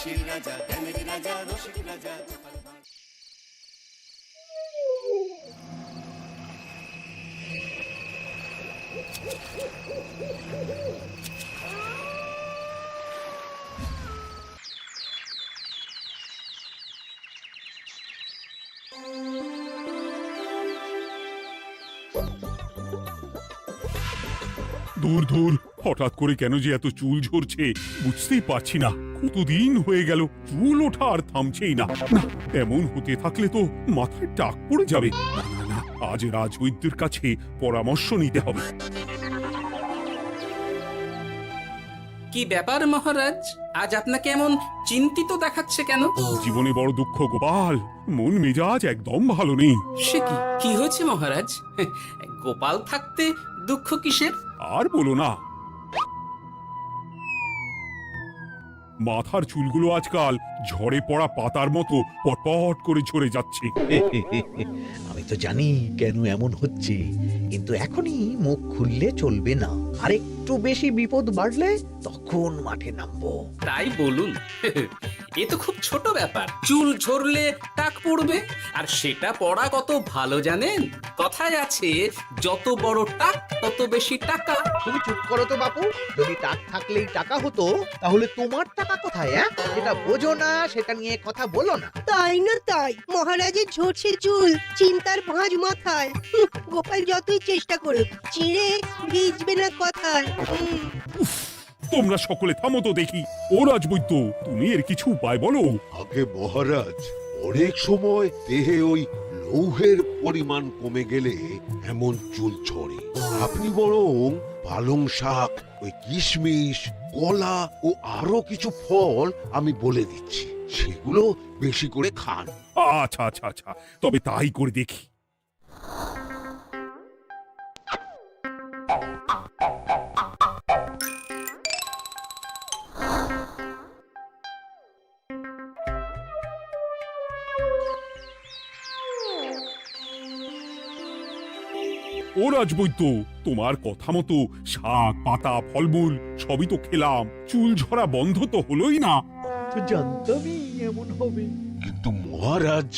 হাসির রাজা, জ্ঞানের রাজা, রসিক রাজা গোপাল ভাঁড়। দূর দূর, হঠাৎ করে কেন যে এত চুল ঝরছে বুঝতেই পারছি না। কতদিন হয়ে গেল চুল ওঠা আর থামছেই না। না, এমন হতে থাকলে তো মাথায় টাক পড়ে যাবে। না না না, আজ রাজবৈদ্যের কাছে পরামর্শ নিতে হবে। কি ব্যাপার মহারাজ, আজ আপনাকে এমন চিন্তিত দেখাচ্ছে কেন? জীবনে বড় দুঃখ গোপাল, মন মেজাজ একদম ভালো নেই। সে কি, কি হয়েছে মহারাজ? গোপাল থাকতে দুঃখ কিসের? আর বলো না, মাথার চুলগুলো আজকাল ঝড়ে পড়া পাতার মতো পটপট করে ঝরে যাচ্ছে। আমি তো জানি কেন এমন হচ্ছে, কিন্তু এখনই মুখ খুললে চলবে না। আর একটু বেশি বিপদ বাড়লে তখন মাঠে নামবো। তাই বলুন। এ তো খুব ছোট ব্যাপার, চুল ঝরলে টাক পড়বে, আর সেটা পড়া কত ভালো জানেন? কথায় আছে, যত বড় টাক তত বেশি টাকা। তুমি চুপ করো তো বাপু। যদি টাক থাকলেই টাকা হতো, তাহলে তোমার টাকা কোথায়? যেটা বোঝো না সেটা নিয়ে কথা বলো না। তাই না তাই, মহারাজের ঝরছে চুল, চিন্তার ভাঁজ মাথায়। গোপাল যতই চেষ্টা করুক, চিড়ে ভিজবে না কথায়। তোমরা সকলে থামো তো দেখি। ও রাজবৈদ্য, তুমি এর কিছু উপায় বলো। আগে মহারাজ, অনেক সময় দেহে ওই লৌহের পরিমাণ কমে গেলে এমন চুল ঝরে। আপনি বরং পালং শাক, ওই কিশমিশ, কলা ও আরো কিছু ফল আমি বলে দিচ্ছি, সেগুলো বেশি করে খান। আচ্ছা আচ্ছা আচ্ছা, তবে তাই করে দেখি। ও রাজবৈদ্য, তোমার কথা মতো শাক পাতা ফলমূল সবই তো খেলাম, চুল ঝরা বন্ধ তো হলোই না। তো জানতামই এমন হবে। কিন্তু মহারাজ,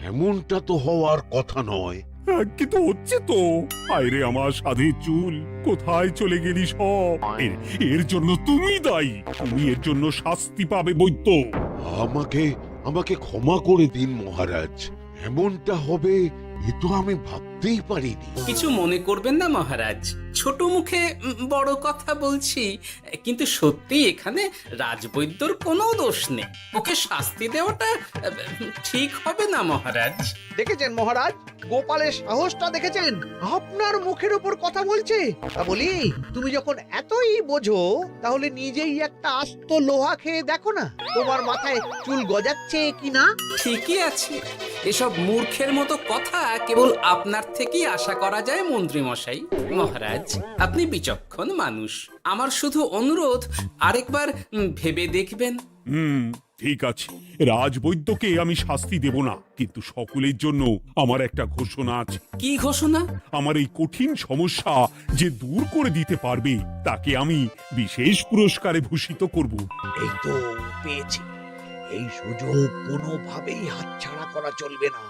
এমনটা তো হওয়ার কথা নয়। কিন্তু হচ্ছে তো। আরে আমার সাধের চুল, কোথায় চলে গেলি সব? এর জন্য তুমি দায়ী। তুমি এর জন্য শাস্তি পাবে বৈদ্য। আমাকে আমাকে ক্ষমা করে দিন মহারাজ, এমনটা হবে এ তো আমি ভাবতেই পারিনি। কিছু মনে করবেন না মহারাজ, ছোট মুখে বড় কথা বলছি, কিন্তু সত্যি এখানে রাজবৈদ্যর কোনো দোষ নেই। ওকে শাস্তি দেওয়াটা ঠিক হবে না মহারাজ। দেখেছেন মহারাজ, গোপালের সাহসটা দেখেছেন? আপনার মুখের উপর কথা বলছে। তা বলি, তুমি যখন এতই বোঝো, তাহলে নিজেই একটা আস্ত লোহা খেয়ে দেখো না, তোমার মাথায় চুল গজাচ্ছে কিনা। ঠিকই আছে, এসব মূর্খের মতো কথা কেবল আপনার থেকেই আশা করা যায় মন্ত্রী মশাই। মহারাজ, আপনি বিচক্ষণ মানুষ, আমার শুধু অনুরোধ, আরেকবার ভেবে দেখবেন। ঠিক আছে, রাজবৈদ্যকে আমি শাস্তি দেব না, কিন্তু সকলের জন্য আমার একটা ঘোষণা আছে। কি ঘোষণা? আমার এই কঠিন সমস্যা যে দূর করে দিতে পারবে, তাকে আমি বিশেষ পুরস্কারে ভূষিত করব। এই তো পেয়েছি, এই সুযোগ কোনোভাবেই হাতছাড়া করা চলবে না।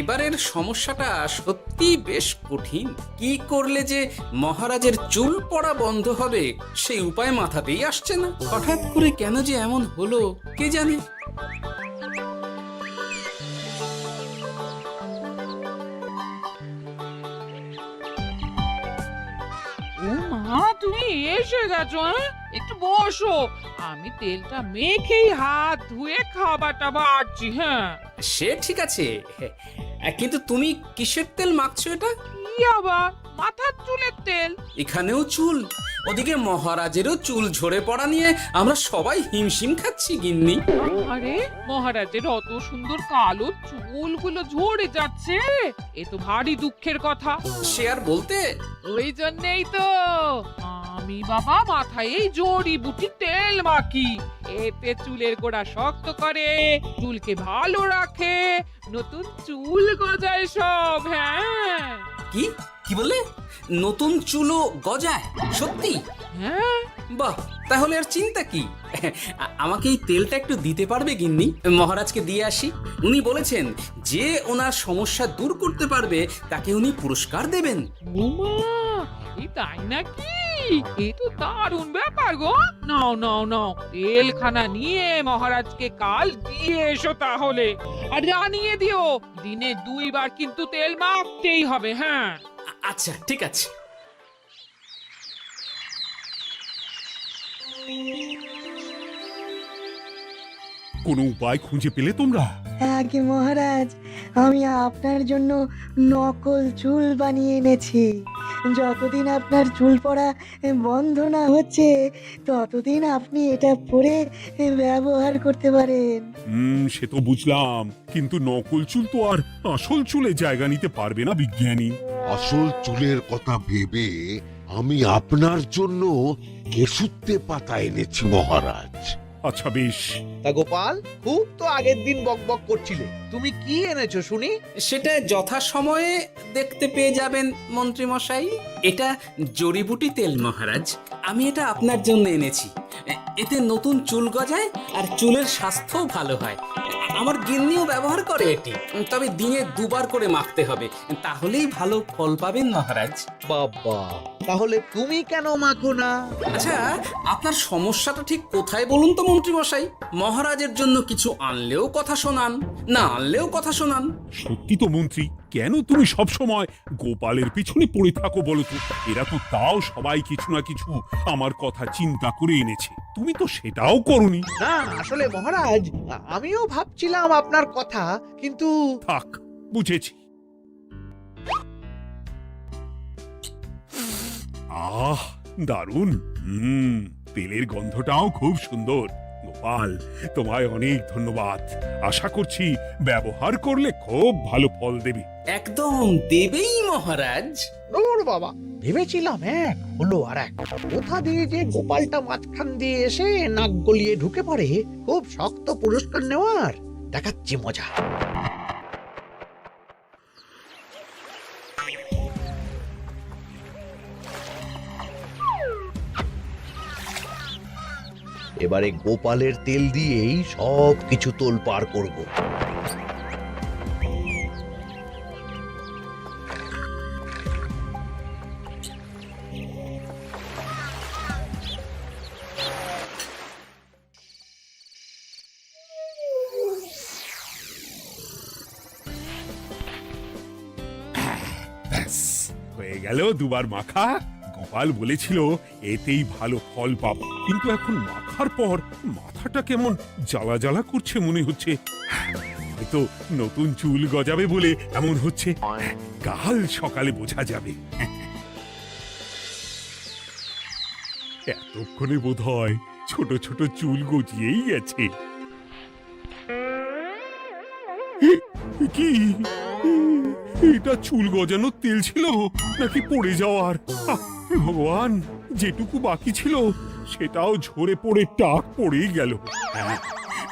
এবারের সমস্যাটা সত্যি বেশ কঠিন। কি করলে যে মহারাজের চুল পড়া বন্ধ হবে সেই উপায় মাথাতেই আসছে না। হঠাৎ করে কেন যে এমন হলো কে জানে। ও মা, তুমি এসে গেছো? একটু বসো, আমি তেলটা মেখেই হাত ধুয়ে খাবারটা বাড়ছি। হ্যাঁ, সে ঠিক আছে, কিন্তু তুমি কিসের তেল মাখছো এটা? কি আবার মাথার চুলের তেল? এখানেও চুল, ওদিকে মহারাজেরও চুল ঝরে পড়া নিয়ে আমরা সবাই হিমশিম খাচ্ছি গিন্নি। আরে মহারাজের অত সুন্দর কালো চুলগুলো ঝরে যাচ্ছে, এ তো ভারী দুঃখের কথা। সে আর বলতে। ওই জন্যই তো আমি বাবা মাথায় এই জড়িবুটি তেল মাখি। এতে চুলের গোড়া শক্ত করে, চুলকে ভালো রাখে, নতুন চুল গজায় সব। হ্যাঁ। কি কি বলে? নতুন চুলও গজায়? সত্যি? হ্যাঁ, বাহ, তাহলে আর চিন্তা কি? আমাকে এই তেলটা একটু দিতে পারবে গিন্নি? মহারাজকে দিয়ে আসি। উনি বলেছেন যে ওনার সমস্যা দূর করতে পারবে তাকে উনি পুরস্কার দেবেন। উমা, এই তাই নাকি? এ তো দারুণ ব্যাপার গো। নাও নাও নাও, তেলখানা নিয়ে মহারাজকে কাল দিয়ে এসো তাহলে। আর জানিয়ে দিও, দিনে 2 বার কিন্তু তেল মাখতেই হবে। হ্যাঁ, আচ্ছা, ঠিক আছে। কোনো উপায় খুঁজে পেলে তোমরা? আগে মহারাজ, আমি আপনার জন্য নকল চুল বানিয়ে এনেছি। যতদিন আপনার চুল পড়া বন্ধ না হচ্ছে ততদিন আপনি এটা পরে ব্যবহার করতে পারেন। সে তো বুঝলাম, কিন্তু নকল চুল তো আর আসল চুলে জায়গা নিতে পারবে না বিজ্ঞানী। আসল চুলের কথা ভেবে আমি আপনার জন্য কেশুত্তে পাতা এনেছি মহারাজ। আচ্ছা বেশ। তা গোপাল, খুব তো আগের দিন বকবক করছিলে, তুমি কি এনেছো শুনি? সেটা যথাসময়ে দেখতে পেয়ে যাবেন মন্ত্রী মশাই। এটা জড়িবুটি তেল মহারাজ। আমি এটা আপনার জন্য এনেছি। এতে নতুন চুল গজায় আর চুলের স্বাস্থ্যও ভালো হয়। আমার গিন্নিও ব্যবহার করে এটি, তবে দিনে 2 বার করে মাখতে হবে, তাহলেই ভালো ফল পাবেন মহারাজ। বাবা, তাহলে তুমি কেন মাখো না? আচ্ছা, আপনার সমস্যাটা ঠিক কোথায় বলুন তো মন্ত্রী মশাই? মহারাজের জন্য কিছু আনলেও কথা শোনান, না আনলেও কথা শোনান। সত্যি তো মন্ত্রী, কেন তুমি সব সময় গোপালের পিছনে পড়ে থাকো বলো তো? এরা তো তাও সবাই কিছু না কিছু আমার কথা চিন্তা করে এনেছে, তুমি তো সেটাও করনি। না, আসলে মহারাজ, আমিও ভাবছিলাম আপনার কথা, কিন্তু থাক, বুঝেছি। আহ, দারুণ। তেলের গন্ধটাও খুব সুন্দর। গোপাল, তোমায় অনেক ধন্যবাদ। আশা করছি ব্যবহার করলে খুব ভালো ফল দেবে। একদম দেবেই মহারাজ। ওর বাবা, ভেবেছিলাম এক হলো আর এক। কোথা দিয়ে যে গোপালটা মাঝখান দিয়ে এসে নাক গলিয়ে ঢুকে পড়ে, খুব শক্ত পুরস্কার নেওয়ার। দেখাচ্ছি মজা। এবারে গোপালের তেল দিয়েই সব কিছু তোলপাড় করব। ব্যাস, হয়ে গেল 2 বার মাখা। গোপাল বলেছিল এতেই ভালো ফল পাবো, কিন্তু এখন মাখার পর মাথাটা কেমন জ্বালা জ্বালা করছে মনে হচ্ছে। হয়তো নতুন চুল গজাবে বলে এমন হচ্ছে, কাল সকালে বোঝা যাবে। এতক্ষণে বোধ হয় ছোট ছোট চুল গজিয়েই গেছে। কি এটা চুল গজানোর তেল ছিল নাকি পড়ে যাওয়ার? ভগবান, যেটুকু বাকি ছিল সেটাও ঝরে পড়ে টাক পড়েই গেল।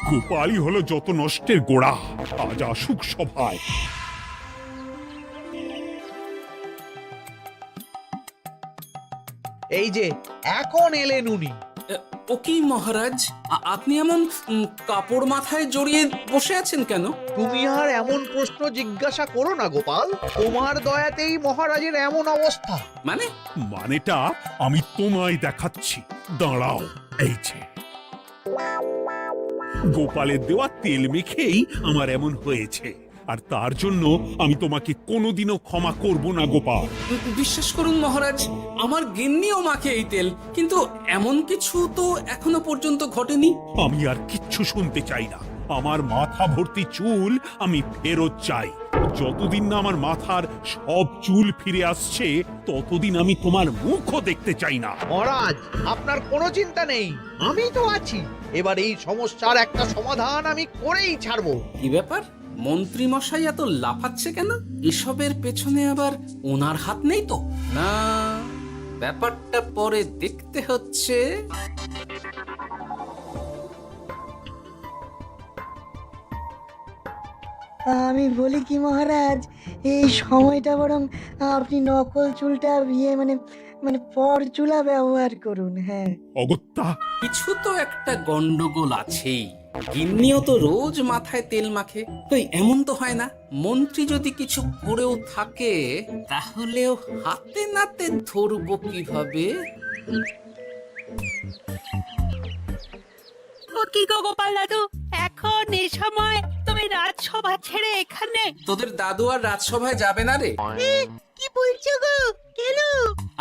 গোপালই হলো যত নষ্টের গোড়া। আজ আসুক সভায়। এই যে এখন এলেন উনি। ও কি মহারাজ, আপনি এমন কাপড় মাথায় জড়িয়ে বসে আছেন কেন? তুমি আর এমন প্রশ্ন জিজ্ঞাসা করো না গোপাল, তোমার দয়াতেই মহারাজের এমন অবস্থা। মানেটা আমি তোমায় দেখাচ্ছি, দাঁড়াও। এই যে গোপালের দেওয়া তেল মেখেই আমার এমন হয়েছে, আর তার জন্য আমি তোমাকে কোনোদিনও ক্ষমা করব না গোপাল। বিশ্বাস করুন মহারাজ, আমার গিন্নিও মাখে এই তেল, কিন্তু এমন কিছু তো এখনো পর্যন্ত ঘটেনি। আমি আর কিচ্ছু শুনতে চাই না। আমার মাথা ভর্তি চুল আমি ফেরত চাই। যতদিন না আমার মাথার সব চুল ফিরে আসছে ততদিন আমি তোমার মুখও দেখতে চাই না। মহারাজ, আপনার কোনো চিন্তা নেই, আমি তো আছি। এবার এই সমস্যার একটা সমাধান আমি করেই ছাড়বো। কি ব্যাপার, মন্ত্রী মশাই এত লাফাচ্ছে কেন? এসবের পেছনে আবার ওনার হাত নেই তো? না, ব্যাপারটা পরে দেখতে হচ্ছে। আমি বলি কি মহারাজ, এই সময়টা বরং আপনি নকল চুলটা মানে পরচুলা ব্যবহার করুন। হ্যাঁ, অগত্যা কিছু তো একটা গন্ডগোল আছেই। গিন্নিও তো রোজ মাথায় তেল মাখে, তো এমন তো হয় না মন্ত্রী যদি কিছু করেও থাকে তাহলেও হাতে নাতে ধরবো কিভাবে? ও কি গো গোপাল দাদু, এখন এই সময় তুমি রাজসভা ছেড়ে এখানে? তোদের দাদু আর রাজসভায় যাবে না রে? কি বলছো গো? কেন?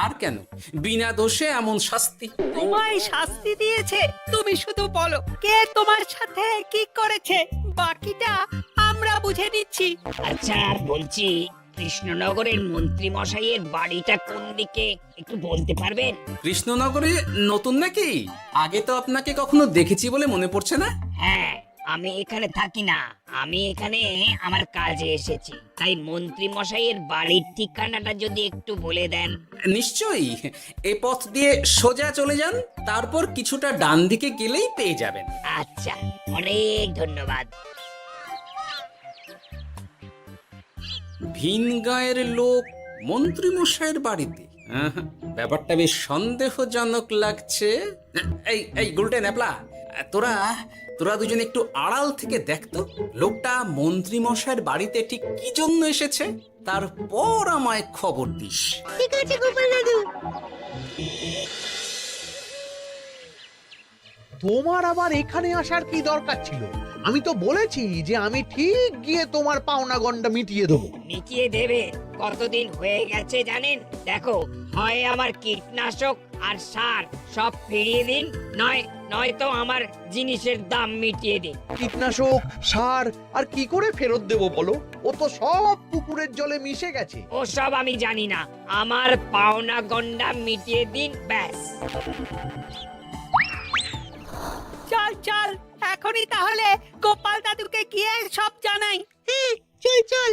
আর কেন, বিনা দোষে এমন শাস্তি। তোমায় শাস্তি দিয়েছে, তুমি শুধু বলো কে তোমার সাথে কি করেছে, বাকিটা আমরা বুঝে নিচ্ছি। আচ্ছা, আর বলছি কৃষ্ণনগরের মন্ত্রী মশাইয়ের বাড়িটা কোন দিকে একটু বলতে পারবেন? কৃষ্ণনগরে নতুন নাকি? আগে তো আপনাকে কখনো দেখেছি বলে মনে পড়ছে না। হ্যাঁ, আমি এখানে থাকি না, আমি এখানে আমার কাজে এসেছি, তাই মন্ত্রী মশাইয়ের বাড়ির ঠিকানাটা যদি একটু বলে দেন। নিশ্চয়ই, এ পথ দিয়ে সোজা চলে যান, তারপর কিছুটা ডান দিকে গেলেই পেয়ে যাবেন। আচ্ছা, অনেক ধন্যবাদ। ভিন গাঁয়ের লোক মন্ত্রী মশাইয়ের বাড়িতে, ব্যাপারটা বেশ সন্দেহজনক লাগছে। এই এই গুলটে ন্যাপলা, তোরা তোরা দুজন একটু আড়াল থেকে দেখতো লোকটা মন্ত্রী মশাইয়ের বাড়িতে ঠিক কি জন্য এসেছে, তারপর আমায় খবর দিস। ঠিক আছে গোপাল দাদু। তোমার আবার এখানে আসার কি দরকার ছিল? আমি তো বলেছি যে আমি ঠিক গিয়ে তোমার পাওনা গন্ডা মিটিয়ে দেবো। মিটিয়ে দেবে? কতদিন হয়ে গেছে জানেন? দেখো, হয় আমার কীটনাশক আর সার সব ফিরিয়ে দিন, নয়তো আমার জিনিসের দাম মিটিয়ে দিন। কীটনাশক, সার আর কি করে ফেরত দেবো বলো? ও তো সব পুকুরের জলে মিশে গেছে। ওসব আমি জানি না, আমার পাওনা গন্ডা মিটিয়ে দিন, ব্যাস। চল চল, এখনই তাহলে গোপাল দাদুকে গিয়ে সব জানাই। হ্যাঁ, চল চল।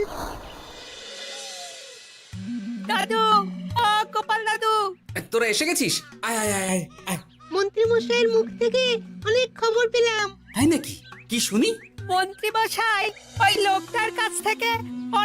দাদু, ও গোপাল দাদু, তোরা এসে গেছিস? আয় আয় আয় আয় আয়। মন্ত্রী মশাইয়ের মুখ থেকে অনেক খবর পেলাম। তাই নাকি? কি শুনি? মন্ত্রী মশাই ওই লোকটার কাছ থেকে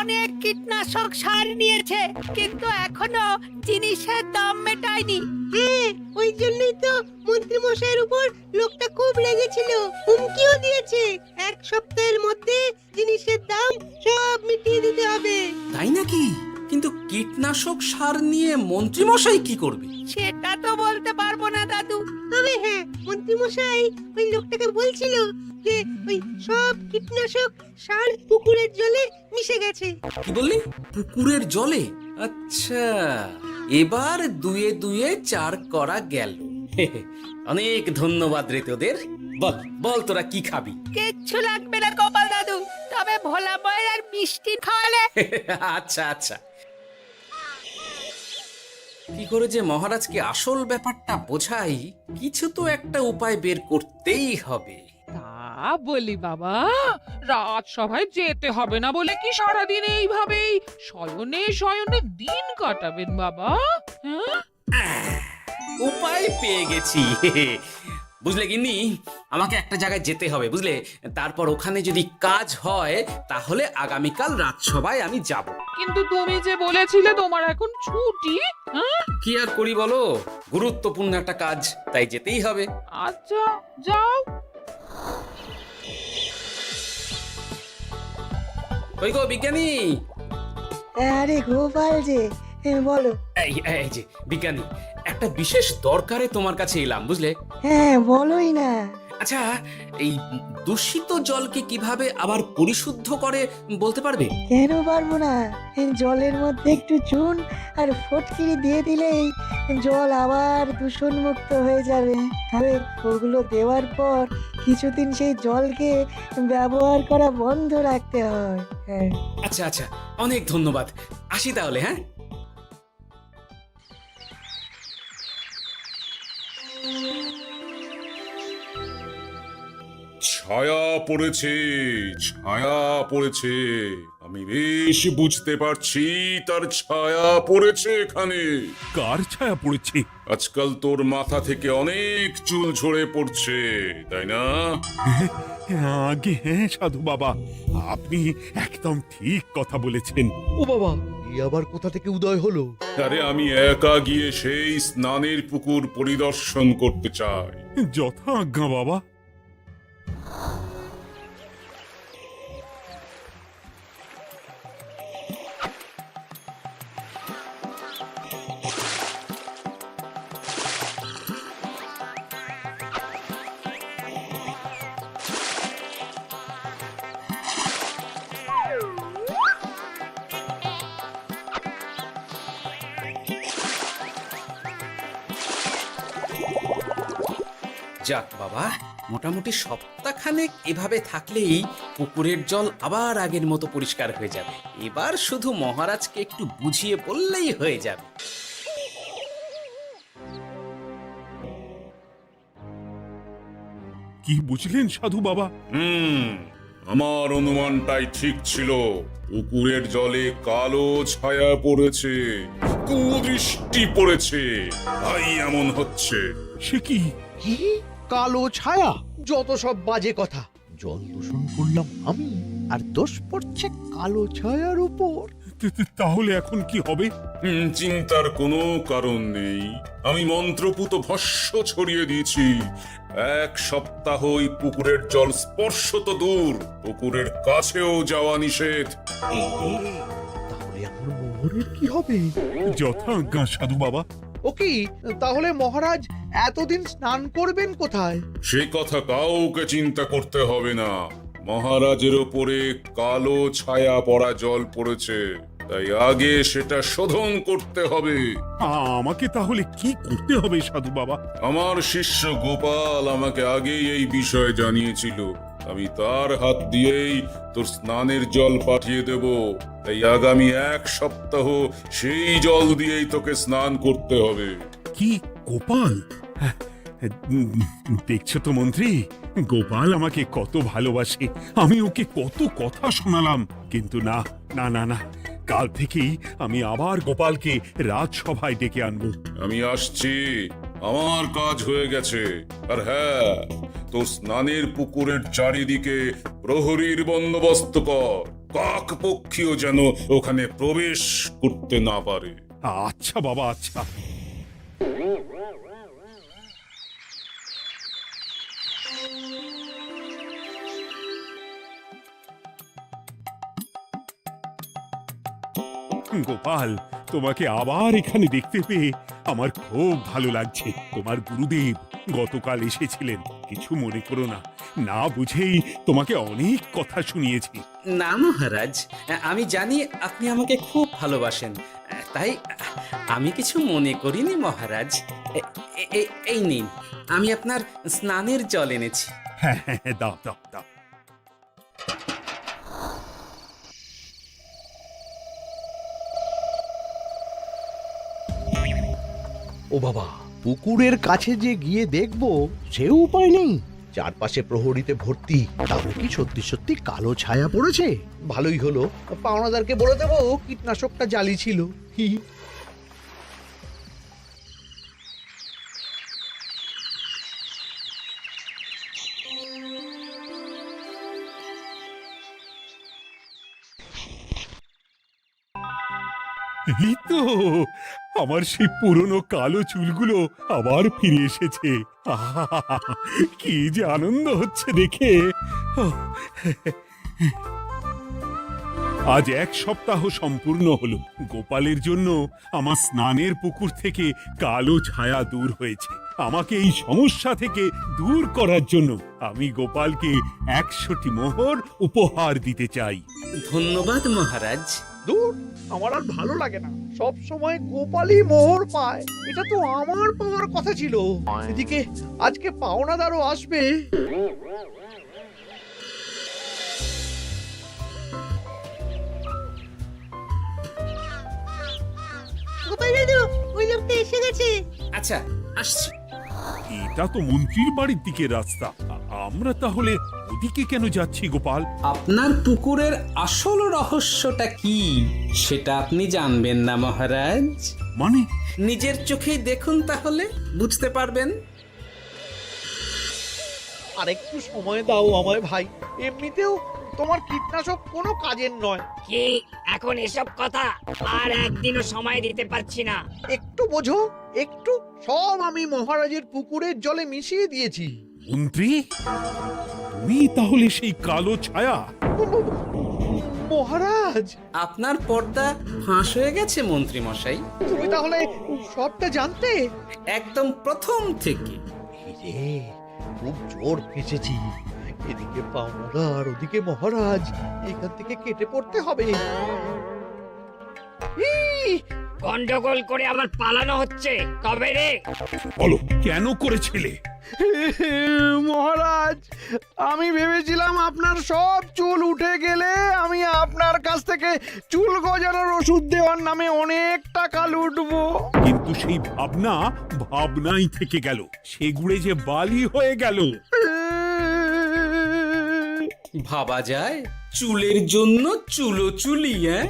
অনেক কীটনাশক সার নিয়েছে, কিন্তু এখনো জিনিসের দাম মেটায়নি। হ্যাঁ, ওই জন্যই তো মন্ত্রী মশাইয়ের উপর লোকটা খুব লেগেছিল, হুমকিও দিয়েছে 1 সপ্তাহের মধ্যে জিনিসের দাম সব মিটিয়ে দিতে হবে। তাই নাকি? কিন্তু কীটনাশক সার নিয়ে মন্ত্রী মশাই কি করবে? সেটা তো বলতে পারবো না দাদু, তবে হ্যাঁ, মন্ত্রী মশাই ওই লোকটাকে বলছিল যে ওই সব কীটনাশক সার পুকুরের জলে মিশে গেছে। কি বললি? পুকুরের জলে? আচ্ছা, এবার দুয়ে দুয়ে 4 করা গেল। অনেক ধন্যবাদ রে তোদের। বল বল, তোরা কি খাবি? কিচ্ছু লাগবে না গোপাল দাদু, তবে ভোলা বয়ের আর মিষ্টি খাওয়ালে। আচ্ছা আচ্ছা। কি করে যে মহারাজকে আসল ব্যাপারটা বোঝাই, কিছু তো একটা উপায় বের করতেই হবে। তা বলি বাবা, রাজসভায় যেতে হবে না বলে কি সারাদিন এইভাবেই শয়নে শয়নে দিন কাটাবেন বাবা? হ্যাঁ, উপায় পেয়ে গেছি। বুঝলে গিন্নি, আমাকে একটা জায়গায় যেতে হবে, বুঝলে? তারপর ওখানে যদি কাজ হয় তাহলে আগামীকাল রাজসভায় আমি যাব। কিন্তু তুমি যে বলেছিলে তোমার এখন ছুটি। হ্যাঁ, কি আর করি বলো, গুরুত্বপূর্ণ একটা কাজ, তাই যেতেই হবে। আচ্ছা যাও। কই গো বিজ্ঞানী? আরে গোপাল যে, বলো। এই যে বিজ্ঞানী, একটা বিশেষ দরকারে তোমার কাছে এলাম, বুঝলে? হ্যাঁ, বলোই না। আচ্ছা, এই দূষিত জলকে কিভাবে আবার পরিশুদ্ধ করে বলতে পারবে? কেন পারবো না? জলের মধ্যে একটু চুন আর ফটকিরি দিয়ে দিলেই জল আবার দূষণমুক্ত হয়ে যাবে। তবে ওগুলো দেওয়ার পর কিছুদিন সেই জলকে ব্যবহার করা বন্ধ রাখতে হয়। হ্যাঁ। আচ্ছা আচ্ছা, অনেক ধন্যবাদ, আসি তাহলে। হ্যাঁ, ছায়া পড়েছে, ছায়া পড়েছে। আমি বেশ বুঝতে পারছি তার ছায়া পড়েছে এখানে। কার ছায়া পড়েছে? আজকাল তোর মাথা থেকে অনেক চুল ঝরে পড়ছে, তাই না? আগে হ্যাঁ সাধু বাবা, আপনি একদম ঠিক কথা বলেছেন। ও বাবা, এ আবার কোথা থেকে উদয় হলো? আরে আমি একা গিয়ে সেই স্নানের পুকুর পরিদর্শন করতে চাই। যথা আজ্ঞা বাবা। যাক বাবা, মোটামুটি সপ্তাহখানেক এভাবে থাকলেই পুকুরের জল আবার আগের মতো পরিষ্কার হয়ে যাবে। এবার শুধু মহারাজকে একটু বুঝিয়ে বললেই হয়ে যাবে। কি বুঝলেন সাধু বাবা? আমার অনুমানটাই ঠিক ছিল। পুকুরের জলে কালো ছায়া পড়েছে, কুদৃষ্টি পড়েছে, তাই এমন হচ্ছে। সে কি? কি কালো ছায়া? যত সব বাজে কথা। জল দূষণ করলাম আমি, আর দোষ পড়ছে কালো ছায়ার উপর। তাহলে এখন কি হবে? চিন্তার কোনো কারণ নেই। আমি মন্ত্রপুত ভস্য ছড়িয়ে দিয়েছি। 1 সপ্তাহ ওই পুকুরের জল স্পর্শ তো দূর, পুকুরের কাছেও যাওয়া নিষেধ। তাহলে আমার মোহরের কি হবে? যথা আজ্ঞা সাধু বাবা। ও কি, তাহলে মহারাজ এতদিন স্নান করবেন কোথায়? সে কথা কাউকে চিন্তা করতে হবে না। মহারাজের ওপরে কালো ছায়া পড়া জল পড়েছে, তাই আগে সেটা শোধন করতে হবে। আমাকে তাহলে কি করতে হবে সাধু বাবা? আমার শিষ্য গোপাল আমাকে আগেই এই বিষয়ে জানিয়েছিল। আমি তার হাত দিয়েই তোর স্নানের জল পাঠিয়ে দেব। তাই আগামী 1 সপ্তাহ সেই জল দিয়েই তোকে স্নান করতে হবে। কি গোপাল? দেখছো তো মন্ত্রী, গোপাল আমাকে কত ভালোবাসে। আমি ওকে কত কথা শোনালাম, কিন্তু না না না না, কাল থেকেই আমি আবার গোপালকে রাজসভায় ডেকে আনবো। আমি আসছি, আমার কাজ হয়ে গেছে। আর হ্যাঁ, তোর স্নানের পুকুরের চারিদিকে প্রহরীর বন্দোবস্ত কর। কাক পক্ষীও যেন ওখানে প্রবেশ করতে না পারে। আচ্ছা বাবা, আচ্ছা। গোপাল, তোমাকে আবার এখানে দেখতে পেয়ে আমার খুব ভালো লাগছে। তোমার গুরুদেব গতকাল এসেছিলেন, কিছু মনে করো না। না বুঝেই তোমাকে অনেক কথা শুনিয়েছি। না মহারাজ, আমি জানি আপনি আমাকে খুব ভালোবাসেন, তাই আমি কিছু মনে করিনি মহারাজ। এই নিন, আমি আপনার স্নানের জল এনেছি। হ্যাঁ হ্যাঁ, দাও দাও দাও। ও বাবা, পুকুরের কাছে যে গিয়ে দেখবো সেও উপায় নেই। চারপাশে প্রহরীতে ভর্তি, তাহলে কি সত্যি সত্যি কালো ছায়া পড়েছে? ভালোই হলো, পাওনাদারকে বলে দেবো কীটনাশকটা জালি ছিল। হি হি। এই তো আমার সেই পুরনো কালো চুলগুলো আবার ফিরে এসেছে। আহা, কি যে আনন্দ হচ্ছে দেখে। আজ 1 সপ্তাহ সম্পূর্ণ হলো। গোপালের জন্য আমার স্নানের পুকুর থেকে কালো ছায়া দূর হয়েছে। আমাকে এই সমস্যা থেকে দূর করার জন্য আমি গোপালকে 100টি মোহর উপহার দিতে চাই। ধন্যবাদ মহারাজ। দূর, আমার আর ভালো লাগে না। সব সময় গোপালই মোহর পায়, এটা তো আমার পাওয়ার কথা ছিল। এদিকে আজকে পাওনাদারও আসবে। গোপাল দাদু, ওই লোকটা এসে গেছে। আচ্ছা, আসছি। এটা তো মন্ত্রীর বাড়ির দিকে রাস্তা। আমরা তাহলে ওদিকে কেন যাচ্ছি গোপাল? আপনার পুকুরের আসল রহস্যটা কি সেটা আপনি জানবেন না মহারাজ? মানে? নিজের চোখেই দেখুন, তাহলে বুঝতে পারবেন। আর একটু সময় দাও আমায় ভাই, এমনিতেও তোমার কীটনাশক কোনো কাজের নয়। কি এখন এসব কথা আর একদিনও সময় দিতে পারছি না। একটু বোঝো, একটু। সব আমি মহারাজের পুকুরের জলে মিশিয়ে দিয়েছি। মন্ত্রী, তুমি তাহলে সেই কালো ছায়া? মহারাজ, আপনার পর্দা ফাঁস হয়ে গেছে মন্ত্রী মশাই। তুমি তাহলে সবটা জানতে? একদম প্রথম থেকে। রে, খুব জোর ফেঁসেছি। এদিকে পাওনাদার, ওদিকে মহারাজ, এখান থেকে কেটে পড়তে হবে। ই! গন্ডগোল করে আবার পালানো হচ্ছে কবে রে? বলো, কেন করেছিলে? মহারাজ, আমি ভেবেছিলাম আপনার সব চুল উঠে গেলে আমি আপনার কাছ থেকে চুল গজানোর ওষুধ দেওয়ার নামে অনেক টাকা লুটবো। কিন্তু সেই ভাবনা ভাবনাই থেকে গেল, সেগুড়ে যে বালি হয়ে গেল। ভাবা যায় চুলের জন্য চুলো চুলি, হ্যাঁ?